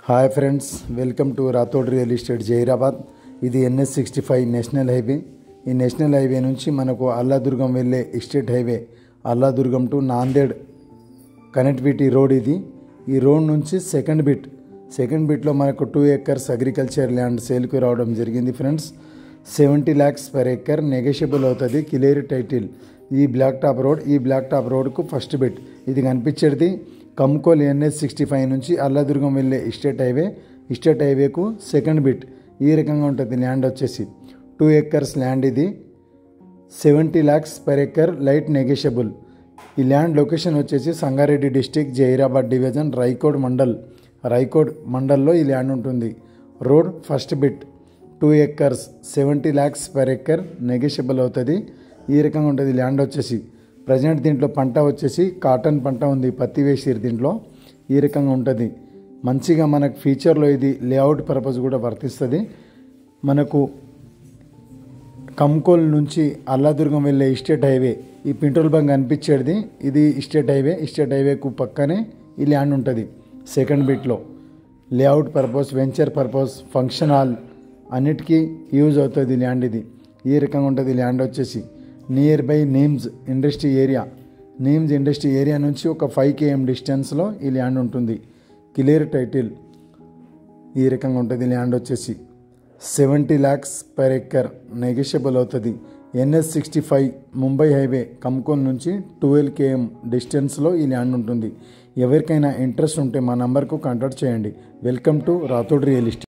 Hi friends, welcome to Rathod real estate Zaheerabad. ఇది NH-65 national highway. ఈ national highway నుంచి మనకు అల్లాదుర్గం వెళ్ళే state highway Alladurgam to Nanded connectivity road ఇది. ఈ రోడ్ నుంచి సెకండ్ బిట్లో మనకు 2 acres అగ్రికల్చర్ ల్యాండ్ సేల్కి రావడం జరిగింది friends. 70 lakhs per acre negotiable అవుతుంది. Clear title. ఈ బ్లాక్ టాప్ రోడ్కు ఫస్ట్ బిట్. ఇది కనిపించేది కమ్కోల్ NH-65 నుంచి అల్లాదుర్గం వెళ్ళే ఎస్టేట్ హైవేకు సెకండ్ బిట్. ఈ రకంగా ఉంటుంది ల్యాండ్ వచ్చేసి 2 acres ల్యాండ్ ఇది. 70 lakhs per acre light negotiable. ఈ ల్యాండ్ లొకేషన్ వచ్చేసి సంగారెడ్డి డిస్టిక్, జైరాబాద్ డివిజన్, రాయకోడ్ మండల్లో ఈ ల్యాండ్ ఉంటుంది. Road first bit 2 acres 70 lakhs per acre negotiable అవుతుంది. ఈ రకంగా ఉంటుంది ల్యాండ్ వచ్చేసి. ప్రజెంట్ దీంట్లో పంట వచ్చేసి కాటన్ పంట ఉంది, పత్తి వేసిరు దీంట్లో. ఈ రకంగా ఉంటుంది. మంచిగా మనకు ఫ్యూచర్లో ఇది లేఅవుట్ పర్పస్ కూడా వర్తిస్తుంది. మనకు కమ్కోల్ నుంచి అల్లాదుర్గం వెళ్ళే ఎస్టేట్ హైవే, ఈ పెట్రోల్ బంక్ కనిపించేది ఇది ఎస్టేట్ హైవేకు పక్కనే ఈ ల్యాండ్ ఉంటుంది. సెకండ్ బిట్లో layout purpose, venture purpose, function hall అన్నిటికీ యూజ్ అవుతుంది ల్యాండ్ ఇది. ఈ రకంగా ఉంటుంది ల్యాండ్ వచ్చేసి. Near by NIMZ industry area నుంచి ఒక 5 km డిస్టెన్స్లో ఈ ల్యాండ్ ఉంటుంది. Clear title. ఈ రకంగా ఉంటుంది ల్యాండ్ వచ్చేసి. 70 lakhs per acre నెగోషియబుల్ అవుతుంది. NH-65 ముంబై హైవే కమ్కోల్ నుంచి 12 km డిస్టెన్స్లో ఈ ల్యాండ్ ఉంటుంది. ఎవరికైనా ఇంట్రెస్ట్ ఉంటే మా నంబర్కు కాంటాక్ట్ చేయండి. Welcome to Rathod real estate.